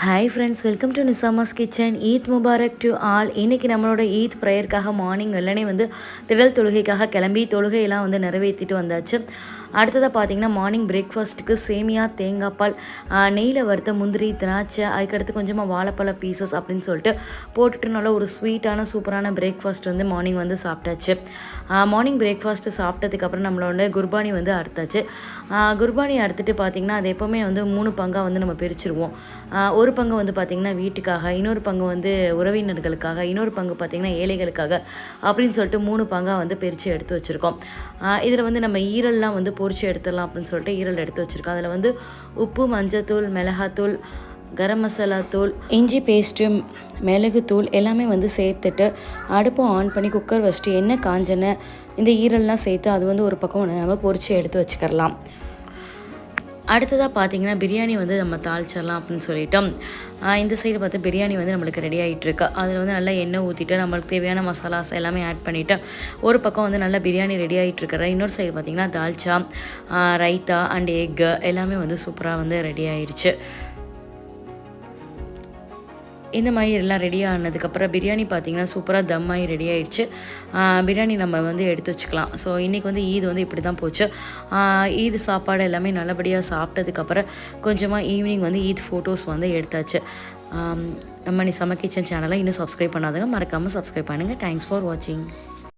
Hi friends, welcome to Nisama's kitchen. Eid Mubarak to all. இன்றைக்கி நம்மளோட Eid ப்ரேயருக்காக morning வெள்ளனே திடல் தொழுகைக்காக கிளம்பி தொழுகையெல்லாம் நிறைவேற்றிட்டு வந்தாச்சு. அடுத்ததாக பார்த்திங்கன்னா மார்னிங் பிரேக்ஃபாஸ்ட்டுக்கு சேமியா, தேங்காய் பால், நெய்யில் வறுத்த முந்திரி, திராட்சை, அதுக்கடுத்து கொஞ்சமாக வாழைப்பழ பீசஸ் அப்படின்னு சொல்லிட்டு போட்டுட்டு நல்ல ஒரு ஸ்வீட்டான சூப்பரான பிரேக்ஃபாஸ்ட் மார்னிங் சாப்பிட்டாச்சு. மார்னிங் பிரேக்ஃபாஸ்ட்டு சாப்பிட்டதுக்கப்புறம் நம்மளோட குர்பானி அறுத்தாச்சு. குர்பானி அறுத்துட்டு பார்த்திங்கன்னா அது எப்போவுமே 3 பங்காக நம்ம பிரிச்சுருவோம். ஒரு பங்கு பார்த்திங்கன்னா வீட்டுக்காக, இன்னொரு பங்கு உறவினர்களுக்காக, இன்னொரு பங்கு பார்த்திங்கன்னா ஏழைகளுக்காக அப்படின்னு சொல்லிட்டு 3 பங்காக பிரித்து எடுத்து வச்சுருக்கோம். இதில் நம்ம ஈரல்லாம் பொரிச்சு எடுத்துடலாம் அப்படின்னு சொல்லிட்டு ஈரல் எடுத்து வச்சுருக்கோம். அதில் உப்பு, மஞ்சத்தூள், மிளகாத்தூள், கரம் மசாலா தூள், இஞ்சி பேஸ்ட்டு, மிளகுத்தூள் எல்லாமே சேர்த்துட்டு அடுப்பை ஆன் பண்ணி குக்கர் வச்சுட்டு எண்ணெய் காஞ்செண்ணெய் இந்த ஈரல்லாம் சேர்த்து அது ஒரு பக்கம் நம்ம பொரித்து எடுத்து வச்சுக்கலாம். அடுத்ததாக பார்த்திங்கன்னா பிரியாணி நம்ம தாளிச்சிடலாம் அப்படின்னு சொல்லிட்டோம். இந்த சைடு பார்த்து பிரியாணி நம்மளுக்கு ரெடி ஆகிட்டுருக்கு. அதில் நல்லா எண்ணெய் ஊற்றிட்டு நம்மளுக்கு தேவையான மசாலாஸ் எல்லாமே ஆட் பண்ணிவிட்டு ஒரு பக்கம் நல்லா பிரியாணி ரெடி ஆகிட்டுருக்குற இன்னொரு சைடு பார்த்திங்கன்னா தால்ச்சா, ரைத்தா அண்ட் எக்கு எல்லாமே சூப்பராக ரெடி ஆயிடுச்சு. இந்த மாதிரி எல்லாம் ரெடி ஆனதுக்கப்புறம் பிரியாணி பார்த்திங்கன்னா சூப்பராக தம் ஆகி ரெடி ஆகிடுச்சு. பிரியாணி நம்ம எடுத்து வச்சுக்கலாம். ஸோ இன்றைக்கி ஈத் இப்படி தான் போச்சு. ஈத் சாப்பாடு எல்லாமே நல்லபடியாக சாப்பிட்டதுக்கப்புறம் கொஞ்சமாக ஈவினிங் ஈத் ஃபோட்டோஸ் எடுத்தாச்சு. நம்ம நிசாமா கிச்சன் சேனலை இன்னும் சப்ஸ்கிரைப் பண்ணாதவங்க மறக்காமல் சப்ஸ்கிரைப் பண்ணுங்கள். தேங்க்ஸ் ஃபார் வாட்சிங்.